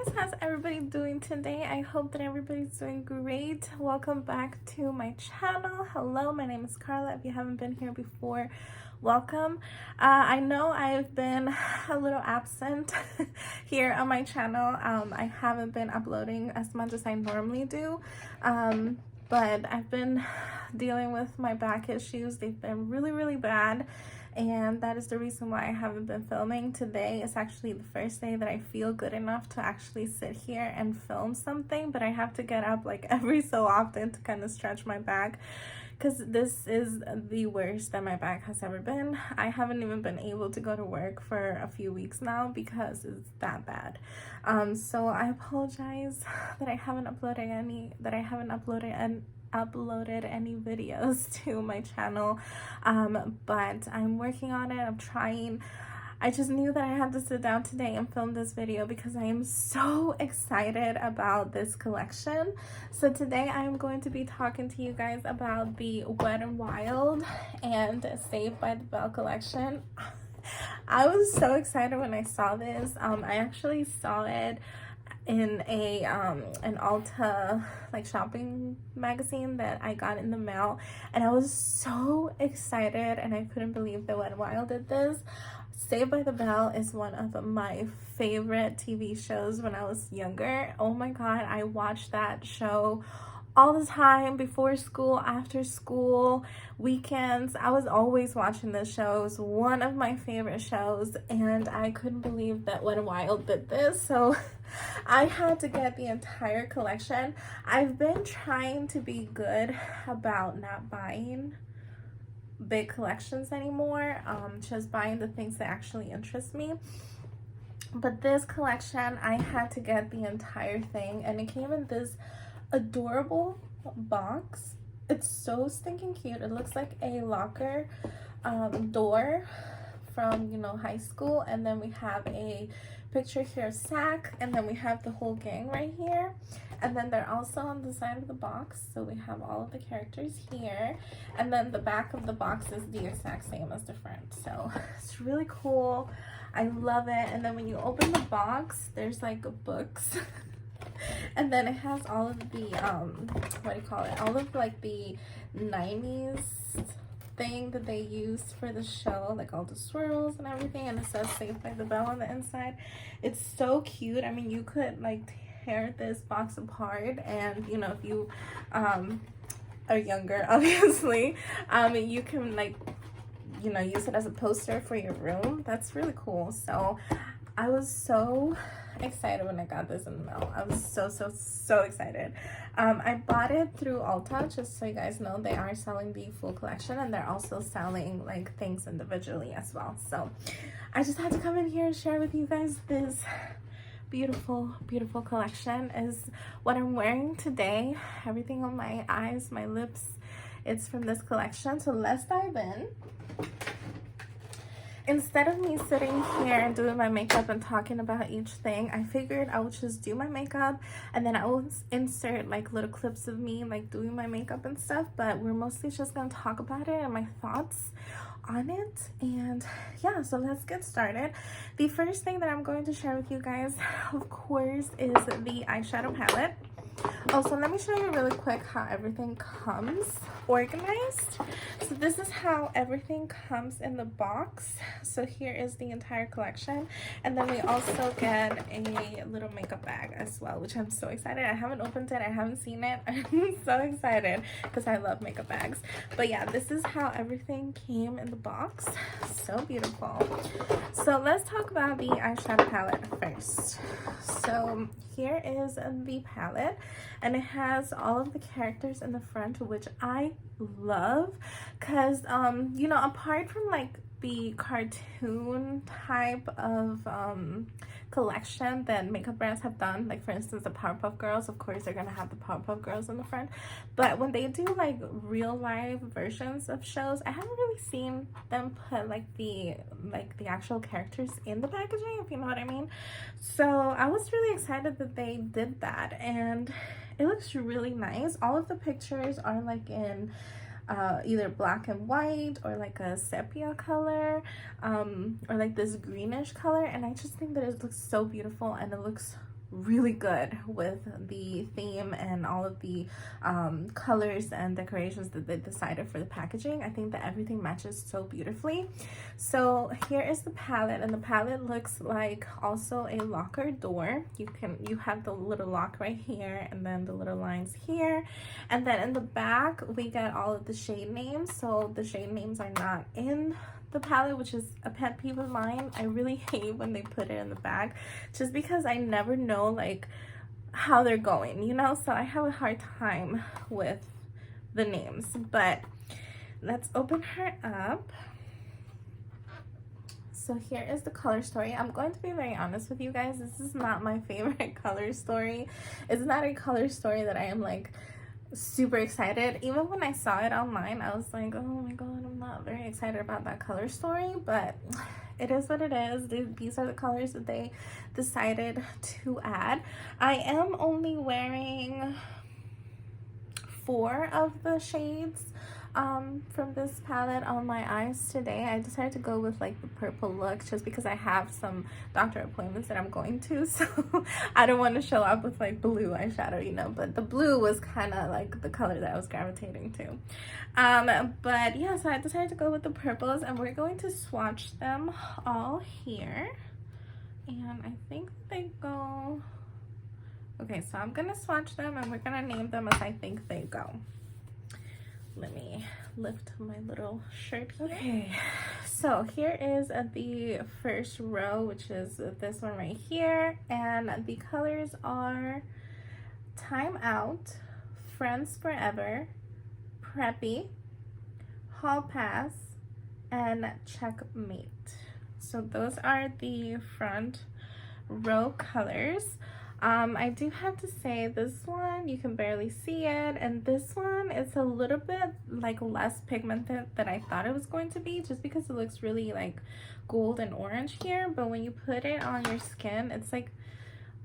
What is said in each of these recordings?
guys, how's everybody doing today? I hope that everybody's doing great. Welcome back to my channel. Hello, my name is Carla. If you haven't been here before, welcome. I know I've been a little absent here on my channel. I haven't been uploading as much as I normally do, but I've been dealing with my back issues. They've been really bad, and that is the reason why I haven't been filming. Today is actually the first day that I feel good enough to actually sit here and film something, but I have to get up like every so often to kind of stretch my back, because this is the worst that my back has ever been. I haven't even been able to go to work for a few weeks now because it's that bad. So I apologize that I haven't uploaded any videos to my channel, but I'm working on it. I'm trying. I just knew that I had to sit down today and film this video because I am so excited about this collection. So today I'm going to be talking to you guys about the Wet n Wild and Saved by the Bell collection. I was so excited when I saw this. I actually saw it in an Ulta like shopping magazine that I got in the mail, and I was so excited and I couldn't believe that Wet n Wild did this. Saved by the Bell is one of my favorite TV shows when I was younger. Oh my god, I watched that show all the time, before school, after school, weekends. I was always watching this show. It was one of my favorite shows, and I couldn't believe that Wet n Wild did this. So I had to get the entire collection. I've been trying to be good about not buying big collections anymore, just buying the things that actually interest me. But this collection, I had to get the entire thing, and it came in this adorable box. It's so stinking cute. It looks like a locker door from, you know, high school, and then we have a picture here of Zach, and then we have the whole gang right here, and then they're also on the side of the box, so we have all of the characters here, and then the back of the box is the exact same as the front. So it's really cool. I love it. And then when you open the box, there's like books and then it has all of the what do you call it, all of like the 90s thing that they used for the show, like all the swirls and everything, and it says Saved by the Bell on the inside. It's so cute. I mean, you could like tear this box apart, and you know, if you are younger, obviously, you can, like, you know, use it as a poster for your room. That's really cool. So I was so excited when I got this in the mail. I was so excited. I bought it through Ulta, just so you guys know. They are selling the full collection, and they're also selling like things individually as well. So I just had to come in here and share with you guys this beautiful collection. Is what I'm wearing today. Everything on my eyes, my lips, it's from this collection. So let's dive in. Instead of me sitting here and doing my makeup and talking about each thing, I figured I would just do my makeup, and then I will insert like little clips of me like doing my makeup and stuff, but we're mostly just gonna talk about it and my thoughts on it. And yeah, so let's get started. The first thing that I'm going to share with you guys, of course, is the eyeshadow palette. Also, let me show you really quick how everything comes organized. So this is how everything comes in the box. So here is the entire collection, and then we also get a little makeup bag as well, which I'm so excited. I haven't opened it, I haven't seen it. I'm so excited because I love makeup bags. But yeah, this is how everything came in the box. So beautiful. So let's talk about the eyeshadow palette first. So here is the palette, and it has all of the characters in the front, which I love, because you know, apart from like the cartoon type of collection that makeup brands have done, like for instance the Powerpuff Girls, of course they're gonna have the Powerpuff Girls in the front, but when they do like real life versions of shows, I haven't really seen them put like the actual characters in the packaging, if you know what I mean. So I was really excited that they did that, and it looks really nice. All of the pictures are like in either black and white or like a sepia color, or like this greenish color, and I just think that it looks so beautiful and it looks really good with the theme and all of the colors and decorations that they decided for the packaging. I think that everything matches so beautifully. So here is the palette, and the palette looks like also a locker door. You have the little lock right here, and then the little lines here, and then in the back we get all of the shade names. So the shade names are not in the palette, which is a pet peeve of mine. I really hate when they put it in the back, just because I never know like how they're going, you know, so I have a hard time with the names. But let's open her up. So here is the color story. I'm going to be very honest with you guys, this is not my favorite color story. It's not a color story that I am like super excited. Even when I saw it online, I was like, oh my god, I'm not very excited about that color story, but it is what it is. These are the colors that they decided to add. I am only wearing 4 of the shades from this palette on my eyes today. I decided to go with like the purple look just because I have some doctor appointments that I'm going to, so I don't want to show up with like blue eyeshadow, you know, but the blue was kind of like the color that I was gravitating to. But yeah, so I decided to go with the purples, and we're going to swatch them all here, and I think they go okay. So I'm gonna swatch them and we're gonna name them as I think they go. Let me lift my little shirt here. Okay, so here is the first row, which is this one right here, and the colors are Time Out, Friends Forever, Preppy, Hall Pass, and Checkmate. So those are the front row colors. I do have to say, this one you can barely see it, and this one is a little bit like less pigmented than I thought it was going to be, just because it looks really like gold and orange here, but when you put it on your skin, it's like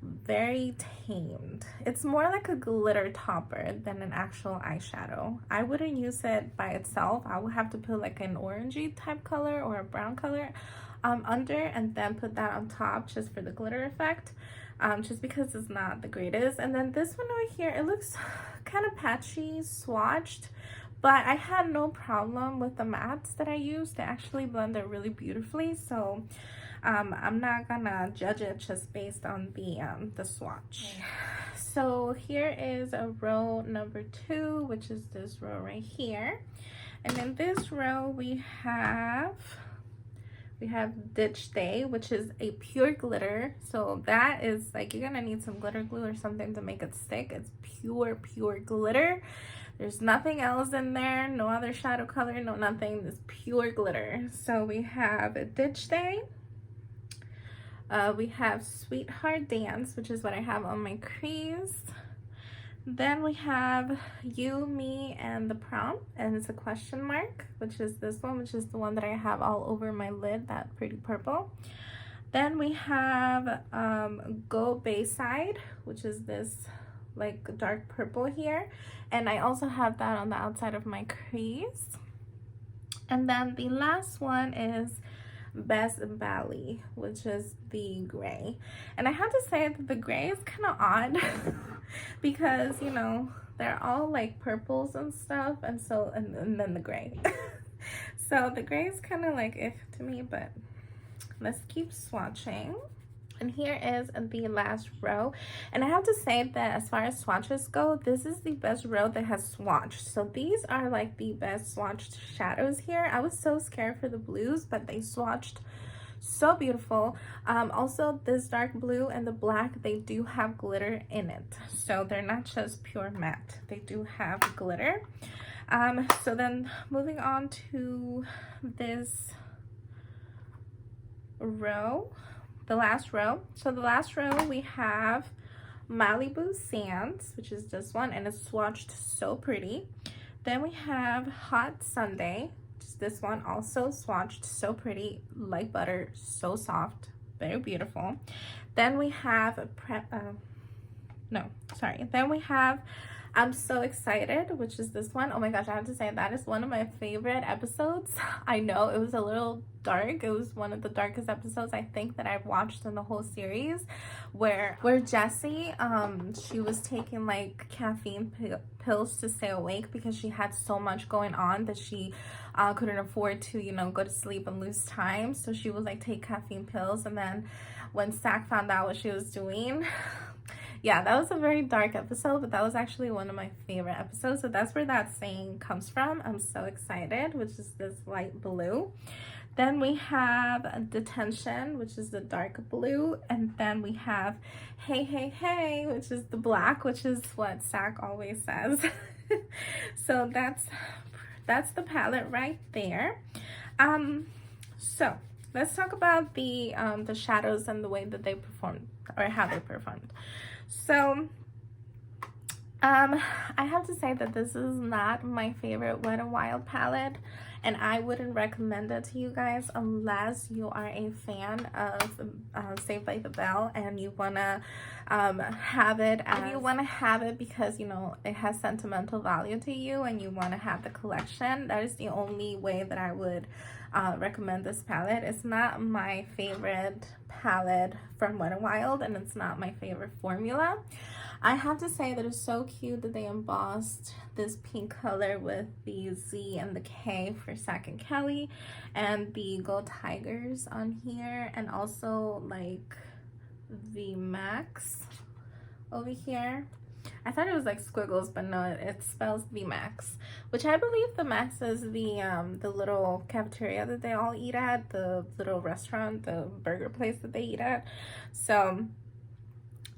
very tamed. It's more like a glitter topper than an actual eyeshadow. I wouldn't use it by itself. I would have to put like an orangey type color or a brown color under, and then put that on top just for the glitter effect. Just because it's not the greatest. And then this one over here, it looks kind of patchy, swatched, but I had no problem with the mattes that I used. They actually blend it really beautifully, so I'm not gonna judge it just based on the swatch. So here is a row number 2, which is this row right here, and in this row we have Ditch Day, which is a pure glitter. So that is like, you're gonna need some glitter glue or something to make it stick. It's pure glitter. There's nothing else in there, no other shadow color, no nothing. This pure glitter. So we have a Ditch Day. We have Sweetheart Dance, which is what I have on my crease. Then we have You, Me, and the Prom, and it's a question mark, which is this one, which is the one that I have all over my lid, that pretty purple. Then we have Go Bayside, which is this like dark purple here, and I also have that on the outside of my crease. And then the last one is Best Valley, which is the gray, and I have to say that the gray is kind of odd because, you know, they're all like purples and stuff, and so and then the gray so the gray is kind of like iff to me, but let's keep swatching. And here is the last row, and I have to say that as far as swatches go, this is the best row that has swatched. So these are like the best swatched shadows here. I was so scared for the blues, but they swatched so beautiful. Also, this dark blue and the black, they do have glitter in it, so they're not just pure matte, they do have glitter. So then moving on to this row, the last row. So the last row we have Malibu Sands, which is this one, and it's swatched so pretty. Then we have Hot Sunday, which is this one, also swatched so pretty, like butter, so soft, very beautiful. Then we have then we have I'm so excited, which is this one. Oh my gosh, I have to say that is one of my favorite episodes. I know it was a little dark. It was one of the darkest episodes I think that I've watched in the whole series, where Jessie, she was taking like caffeine pills to stay awake because she had so much going on that she couldn't afford to, you know, go to sleep and lose time. So she was like take caffeine pills, and then when Zach found out what she was doing, yeah, that was a very dark episode, but that was actually one of my favorite episodes. So that's where that saying comes from. I'm so excited, which is this light blue. Then we have Detention, which is the dark blue. And then we have Hey, Hey, Hey, which is the black, which is what Zach always says. So that's the palette right there. So let's talk about the shadows and the way that they performed, or how they performed. So I have to say that this is not my favorite Wet n Wild palette, and I wouldn't recommend it to you guys unless you are a fan of Saved by the Bell and you wanna have it because, you know, it has sentimental value to you and you want to have the collection. That is the only way that I would recommend this palette. It's not my favorite palette from Wet n Wild, and it's not my favorite formula. I have to say that it's so cute that they embossed this pink color with the Z and the K for Zach and Kelly, and the gold tigers on here, and also like the Max over here. I thought it was like squiggles, but no, it spells the Max, which I believe the Max is the little cafeteria that they all eat at, the little restaurant, the burger place that they eat at. So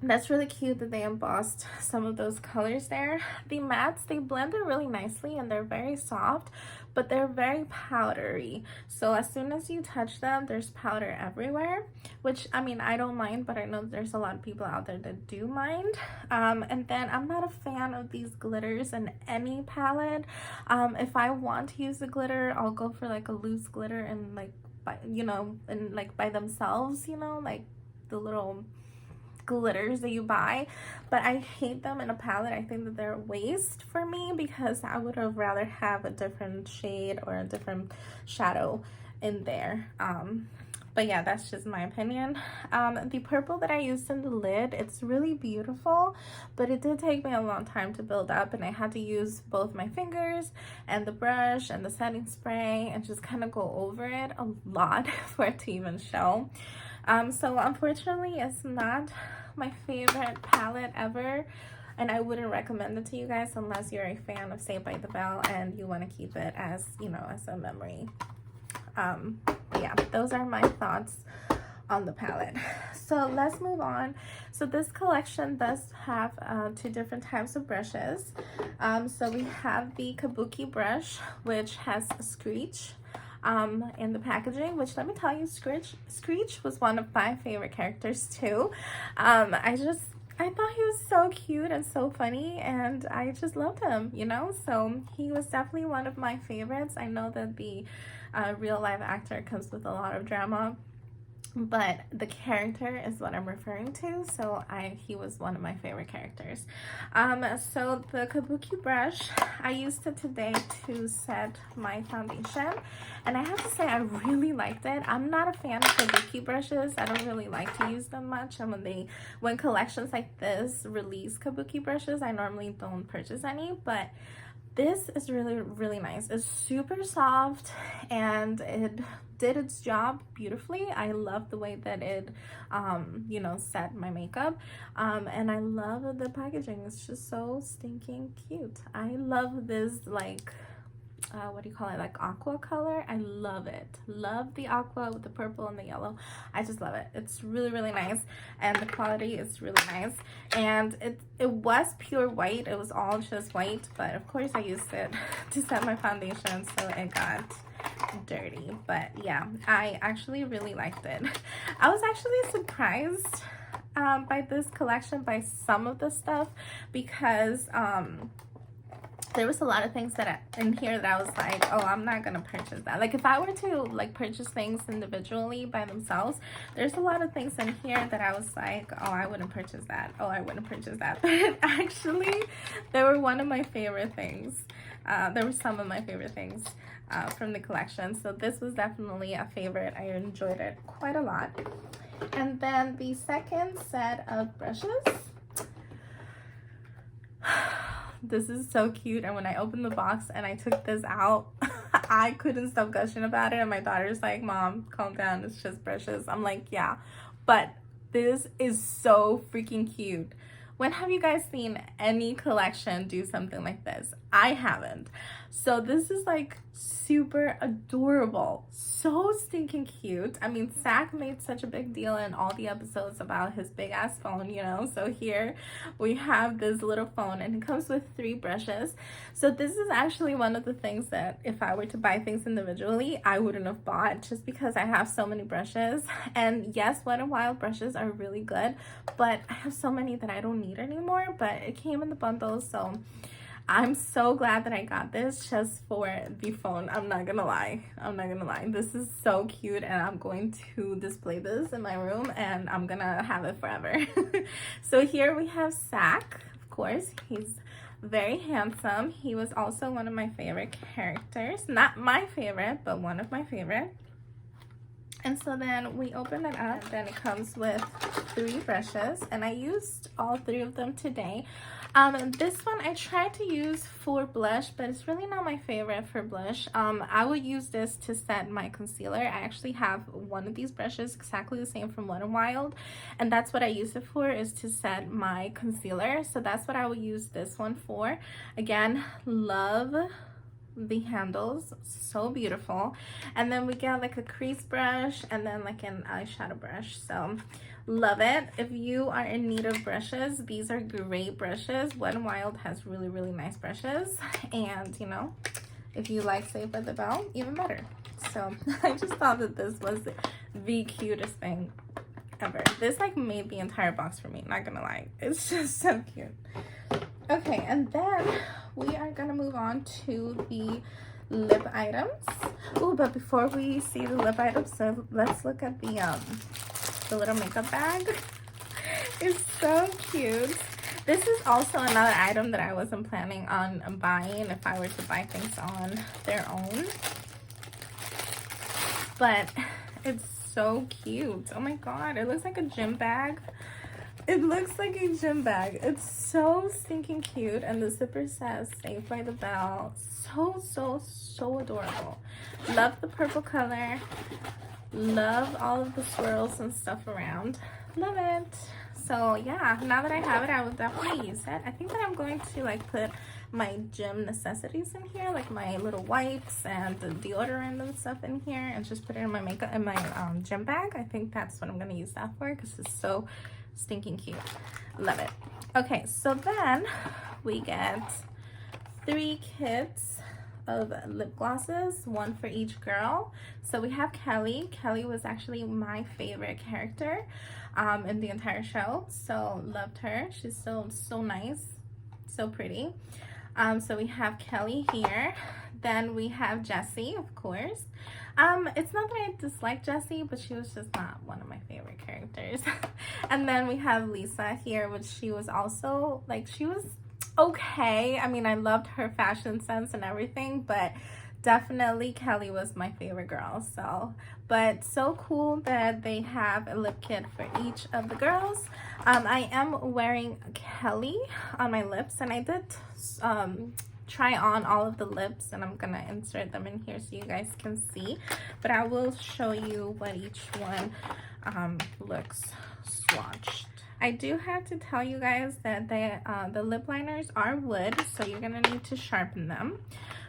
that's really cute that they embossed some of those colors there. The mattes, they blended really nicely and they're very soft, but they're very powdery. So as soon as you touch them, there's powder everywhere, which, I mean, I don't mind, but I know there's a lot of people out there that do mind. And then I'm not a fan of these glitters in any palette. If I want to use the glitter, I'll go for like a loose glitter and like, you know, and like by themselves, you know, like the little glitters that you buy, but I hate them in a palette. I think that they're a waste for me because I would have rather have a different shade or a different shadow in there. But yeah, that's just my opinion. The purple that I used in the lid, it's really beautiful, but it did take me a long time to build up, and I had to use both my fingers and the brush and the setting spray and just kind of go over it a lot for it to even show. So unfortunately, it's not my favorite palette ever, and I wouldn't recommend it to you guys unless you're a fan of Saved by the Bell and you want to keep it as, you know, as a memory. Yeah, those are my thoughts on the palette. So let's move on. So this collection does have two different types of brushes. So we have the Kabuki brush, which has a Screech in the packaging, which, let me tell you, Screech was one of my favorite characters too. I thought he was so cute and so funny, and I just loved him, you know? So he was definitely one of my favorites. I know that the real live actor comes with a lot of drama, but the character is what I'm referring to. So he was one of my favorite characters. So the Kabuki brush, I used it today to set my foundation, and I have to say I really liked it. I'm not a fan of Kabuki brushes. I don't really like to use them much, and when collections like this release Kabuki brushes, I normally don't purchase any, but this is really, really nice. It's super soft and it did its job beautifully. I love the way that it, you know, set my makeup. And I love the packaging. It's just so stinking cute. I love this, like, what do you call it, like aqua color. I love it. Love the aqua with the purple and the yellow. I just love it. It's really, really nice, and the quality is really nice. And it was pure white. It was all just white, but of course I used it to set my foundation, so it got dirty. But yeah, I actually really liked it. I was actually surprised by this collection, by some of the stuff, because there was a lot of things that in here that I was like, oh, I'm not gonna purchase that. Like if I were to like purchase things individually by themselves, there's a lot of things in here that I was like, oh, I wouldn't purchase that. Oh, I wouldn't purchase that. But actually, they were one of my favorite things. There were some of my favorite things from the collection. So this was definitely a favorite. I enjoyed it quite a lot. And then the second set of brushes. This is so cute, and when I opened the box and I took this out, I couldn't stop gushing about it, and my daughter's like, Mom, calm down, it's just brushes. I'm like, yeah, but this is so freaking cute. When have you guys seen any collection do something like this? I haven't. So this is like super adorable, so stinking cute. I mean, Zach made such a big deal in all the episodes about his big ass phone, you know. So here we have this little phone, and it comes with 3 brushes. So this is actually one of the things that if I were to buy things individually, I wouldn't have bought, just because I have so many brushes. And yes, Wet n Wild brushes are really good, but I have so many that I don't need anymore. But it came in the bundle, so I'm so glad that I got this just for the phone. I'm not gonna lie. This is so cute, and I'm going to display this in my room, and I'm gonna have it forever. So here we have Zach. Of course, he's very handsome. He was also one of my favorite characters. Not my favorite, but one of my favorite. And so then we open it up, and then it comes with 3 brushes, and I used all 3 of them today. This one I tried to use for blush, but it's really not my favorite for blush. I would use this to set my concealer. I actually have one of these brushes, exactly the same from Wet n Wild, and that's what I use it for, is to set my concealer. So that's what I would use this one for. Again, love the handles, so beautiful. And then we get like a crease brush, and then like an eyeshadow brush. So love it. If you are in need of brushes, these are great brushes. Wet n Wild has really nice brushes, and you know, if you like Saved by the Bell, even better. So I just thought that this was the cutest thing ever. This like made the entire box for me, not gonna lie. It's just so cute. Okay, and then we are gonna move on to the lip items. Oh, but before we see the lip items, so let's look at the little makeup bag. It's so cute. This is also another item that I wasn't planning on buying if I were to buy things on their own, but it's so cute. Oh my god, it looks like a gym bag. It looks like a gym bag. It's so stinking cute, and the zipper says Saved by the Bell. So adorable. Love the purple color. Love all of the swirls and stuff around. Love it. So yeah, now that I have it, I will definitely use it. I think that I'm going to like put my gym necessities in here, like my little wipes and the deodorant and stuff in here, and just put it in my makeup, in my gym bag. I think that's what I'm gonna use that for, because it's so stinking cute. Love it. Okay, so then we get 3 kits of lip glosses, 1 for each girl. So we have Kelly. Kelly was actually my favorite character in the entire show, so loved her. She's so nice, so pretty. So we have Kelly here. Then we have Jessie, of course. It's not that I dislike Jessie, but she was just not one of my favorite characters. And then we have Lisa here, which she was also, like, she was okay. I mean, I loved her fashion sense and everything, but definitely Kelly was my favorite girl. So, but so cool that they have a lip kit for each of the girls. I am wearing Kelly on my lips, and I did try on all of the lips, and I'm gonna insert them in here so you guys can see, but I will show you what each one looks swatched. I do have to tell you guys that the lip liners are wood, so you're gonna need to sharpen them.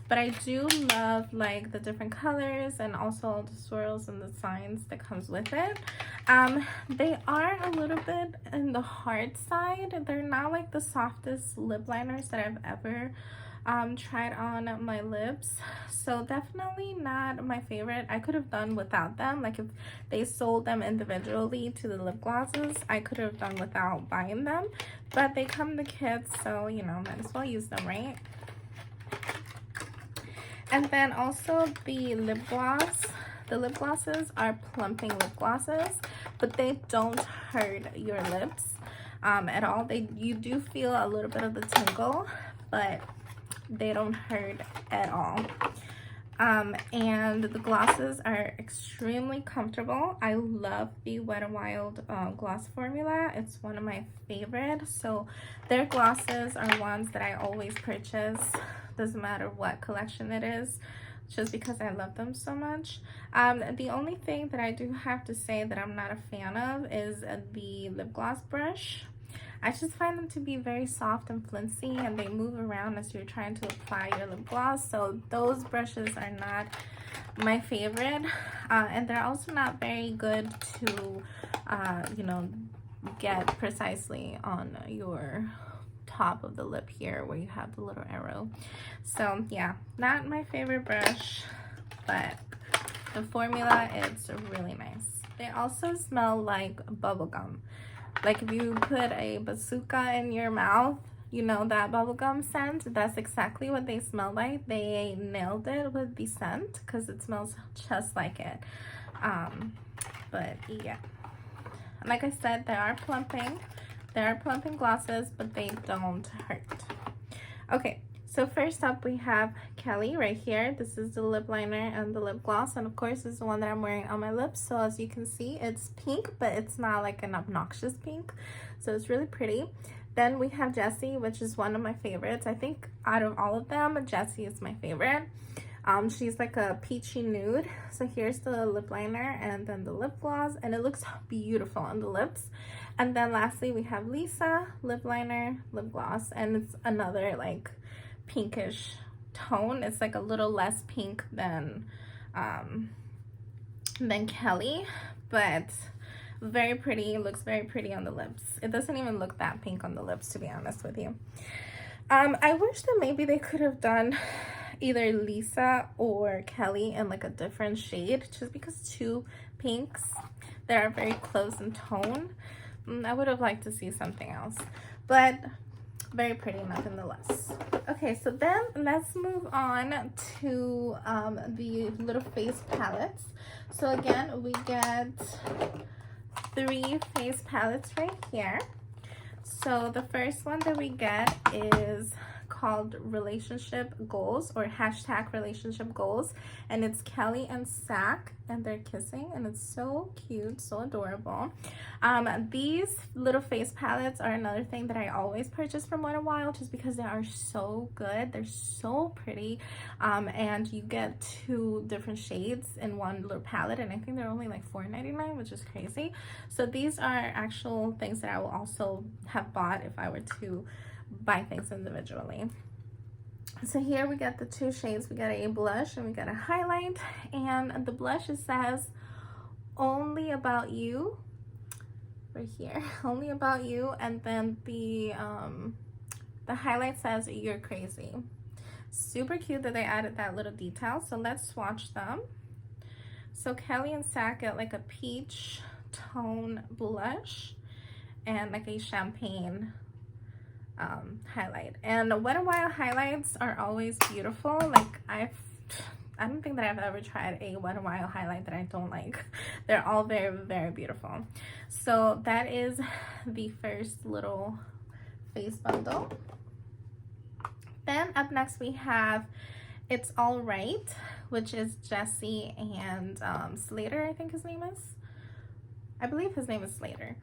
But I do love like the different colors and also the swirls and the signs that comes with it. They are a little bit in the hard side. They're not like the softest lip liners that I've ever tried on my lips, so definitely not my favorite. I could have done without them. Like if they sold them individually to the lip glosses, I could have done without buying them, but they come in the kits, so you know, might as well use them, right? And then also the lip gloss. The lip glosses are plumping lip glosses, but they don't hurt your lips at all. You do feel a little bit of the tingle, but they don't hurt at all. And the glosses are extremely comfortable. I love the Wet n Wild gloss formula. It's one of my favorites. So their glosses are ones that I always purchase, doesn't matter what collection it is, just because I love them so much. The only thing that I do have to say that I'm not a fan of is the lip gloss brush. I just find them to be very soft and flimsy, and they move around as you're trying to apply your lip gloss. So those brushes are not my favorite, and they're also not very good to, you know, get precisely on your top of the lip here where you have the little arrow. So yeah, not my favorite brush, but the formula is really nice. They also smell like bubblegum. Like if you put a bazooka in your mouth, you know, that bubblegum scent, that's exactly what they smell like. They nailed it with the scent because it smells just like it. But yeah, like I said, they are plumping. There are plumping glosses, but they don't hurt. Okay, so first up we have Kelly right here. This is the lip liner and the lip gloss, and of course this is the one that I'm wearing on my lips. So as you can see, it's pink, but it's not like an obnoxious pink. So it's really pretty. Then we have Jessie, which is one of my favorites. I think out of all of them, Jessie is my favorite. She's like a peachy nude. So here's the lip liner and then the lip gloss, and it looks beautiful on the lips. And then lastly we have Lisa, lip liner, lip gloss, and it's another like pinkish tone. It's like a little less pink than Kelly, but very pretty. Looks very pretty on the lips. It doesn't even look that pink on the lips, to be honest with you. I wish that maybe they could have done either Lisa or Kelly in like a different shade, just because two pinks that are very close in tone. I would have liked to see something else, but very pretty nonetheless. Okay, so then let's move on to the little face palettes. So again, we get 3 face palettes right here. So the first one that we get is called Relationship Goals, or hashtag Relationship Goals, and it's Kelly and Zach, and they're kissing, and it's so cute, so adorable. These little face palettes are another thing that I always purchase from Wet n Wild, just because they are so good. They're so pretty, and you get 2 different shades in one little palette, and I think they're only like $4.99, which is crazy. So these are actual things that I will also have bought if I were to buy things individually. So here we got the 2 shades. We got a blush and we got a highlight, and the blush, it says Only About You right here, Only About You, and then the highlight says You're Crazy. Super cute that they added that little detail. So let's swatch them. So Kelly and Zach get like a peach tone blush and like a champagne highlight. And Wet n Wild highlights are always beautiful. Like I don't think that I've ever tried a Wet n Wild highlight that I don't like. They're all very, very beautiful. So that is the first little face bundle. Then up next we have It's All Right, which is Jesse and Slater, I think his name is. I believe his name is Slater.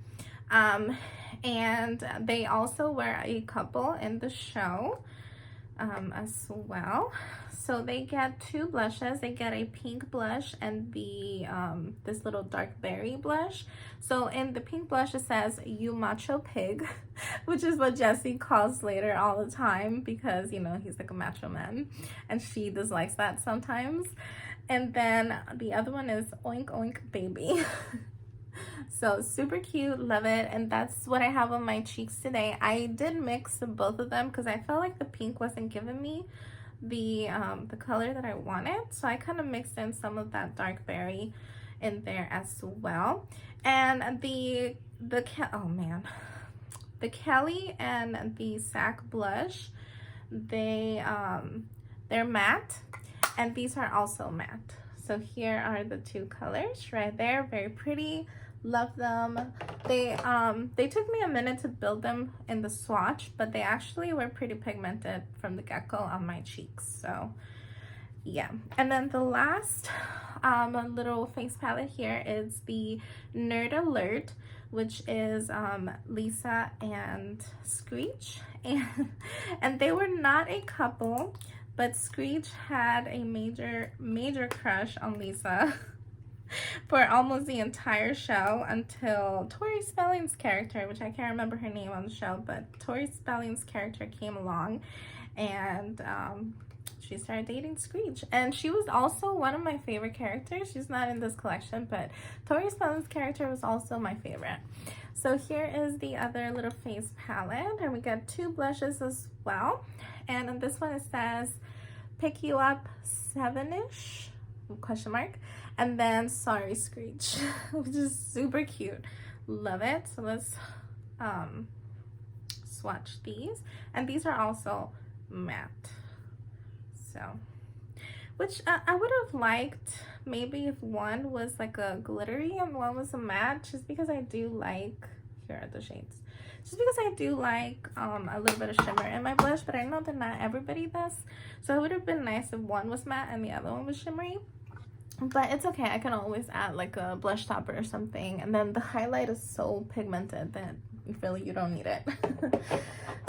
And they also were a couple in the show as well. So they get 2 blushes. They get a pink blush and the this little dark berry blush. So in the pink blush it says You Macho Pig, which is what Jessie calls Slater all the time, because, you know, he's like a macho man and she dislikes that sometimes. And then the other one is Oink Oink Baby. So super cute, love it. And that's what I have on my cheeks today. I did mix both of them because I felt like the pink wasn't giving me the color that I wanted, so I kind of mixed in some of that dark berry in there as well. And the Kelly and the Zach blush, they're matte, And these are also matte. So here are the two colors right there. Very pretty. Love them. They took me a minute to build them in the swatch, but they actually were pretty pigmented from the get-go on my cheeks. So yeah. And then the last little face palette here is the Nerd Alert, which is Lisa and Screech, and they were not a couple, but Screech had a major crush on Lisa for almost the entire show until Tori Spelling's character, which I can't remember her name on the show, but Tori Spelling's character came along, and she started dating Screech. And she was also one of my favorite characters. She's not in this collection, but Tori Spelling's character was also my favorite. So here is the other little face palette, and we got two blushes as well. And on this one it says pick you up 7ish question mark, and then sorry Screech, which is super cute. Love it. So let's swatch these, and these are also matte. So, which I would have liked maybe if one was like a glittery and one was a matte, just because I do like, here are the shades, just because I do like a little bit of shimmer in my blush, but I know that not everybody does. So it would have been nice if one was matte and the other one was shimmery, but it's okay. I can always add like a blush topper or something, and then the highlight is so pigmented that really you don't need it.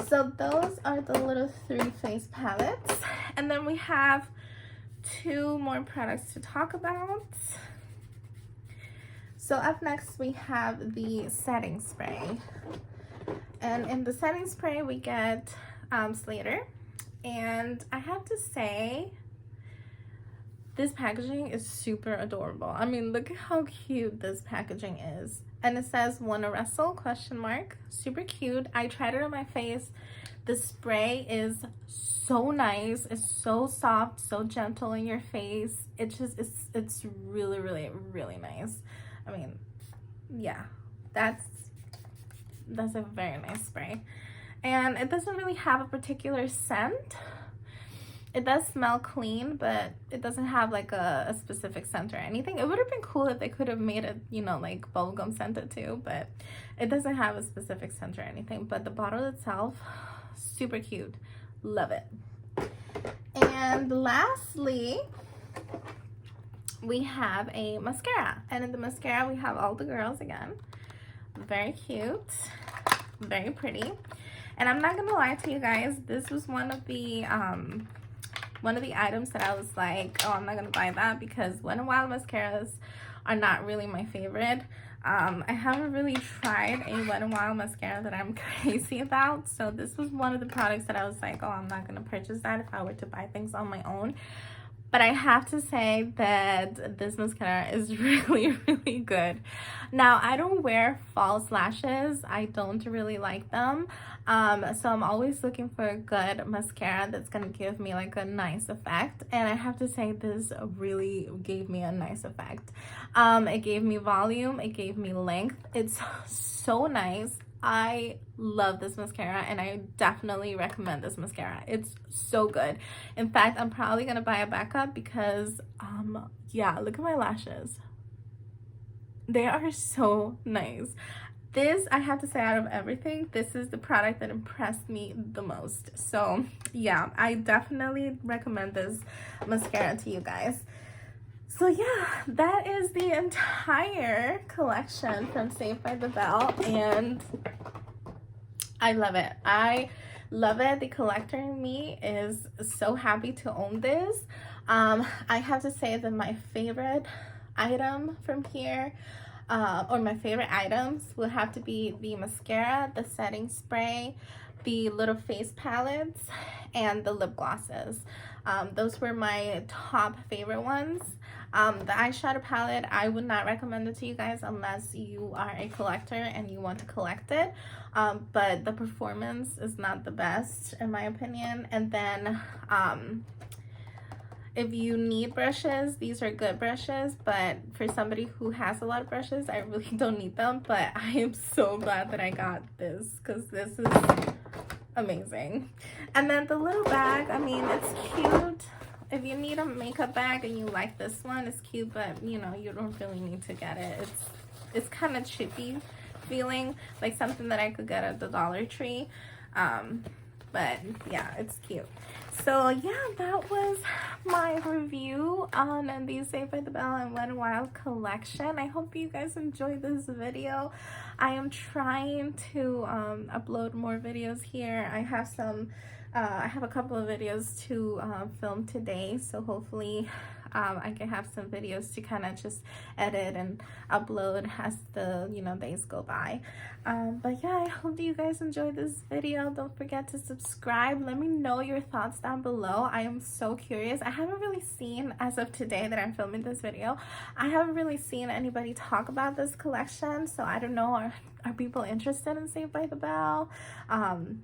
So those are the little 3 face palettes, and then we have 2 more products to talk about. So up next we have the setting spray, and in the setting spray we get Slater, and I have to say this packaging is super adorable. I mean, look at how cute this packaging is. And it says wanna wrestle question mark. Super cute. I tried it on my face. The spray is so nice. It's so soft, so gentle in your face. It's really nice. I mean, yeah, that's a very nice spray. And it doesn't really have a particular scent. It does smell clean, but it doesn't have like a specific scent or anything. It would have been cool if they could have made it, you know, like bubblegum scented too, but it doesn't have a specific scent or anything. But the bottle itself, super cute. Love it. And lastly, we have a mascara. And in the mascara, we have all the girls again. Very cute, very pretty. And I'm not gonna lie to you guys, this was one of the items that I was like, oh, I'm not gonna buy that, because Wet n Wild mascaras are not really my favorite. I haven't really tried a Wet n Wild mascara that I'm crazy about, so this was one of the products that I was like, oh, I'm not gonna purchase that if I were to buy things on my own. But I have to say that this mascara is really good. Now, I don't wear false lashes. I don't really like them. So I'm always looking for a good mascara that's gonna give me like a nice effect. And I have to say this really gave me a nice effect. It gave me volume, it gave me length. It's so nice. I love this mascara, and I definitely recommend this mascara. It's so good. In fact, I'm probably gonna buy a backup because yeah, look at my lashes. They are so nice. This, I have to say, out of everything, this is the product that impressed me the most. So yeah, I definitely recommend this mascara to you guys. So yeah, that is the entire collection from Saved by the Bell, and I love it. I love it. The collector in me is so happy to own this. I have to say that my favorite item from here, or my favorite items, will have to be the mascara, the setting spray, the little face palettes, and the lip glosses. Those were my top favorite ones. The eyeshadow palette, I would not recommend it to you guys unless you are a collector and you want to collect it. But the performance is not the best in my opinion. And then if you need brushes, these are good brushes, but for somebody who has a lot of brushes, I really don't need them. But I am so glad that I got this, because this is amazing. And then the little bag, I mean, it's cute. if you need a makeup bag and you like this one, it's cute, but you know, you don't really need to get it. It's kind of chippy feeling, like something that I could get at the Dollar Tree. But yeah, it's cute. So yeah, that was my review on the Saved by the Bell and Wet n Wild collection. I hope you guys enjoyed this video. I am trying to upload more videos here. I have a couple of videos to film today, so hopefully I can have some videos to kind of just edit and upload as the days go by. But yeah, I hope you guys enjoyed this video. Don't forget to subscribe. Let me know your thoughts down below. I am so curious. I haven't really seen, as of today that I'm filming this video, I haven't really seen anybody talk about this collection, so I don't know, are people interested in Saved by the Bell?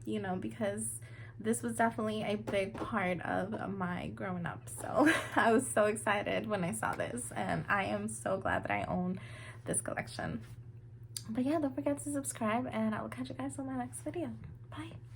You know, because this was definitely a big part of my growing up, so I was so excited when I saw this, and I am so glad that I own this collection. But yeah, don't forget to subscribe, and I will catch you guys on my next video. Bye.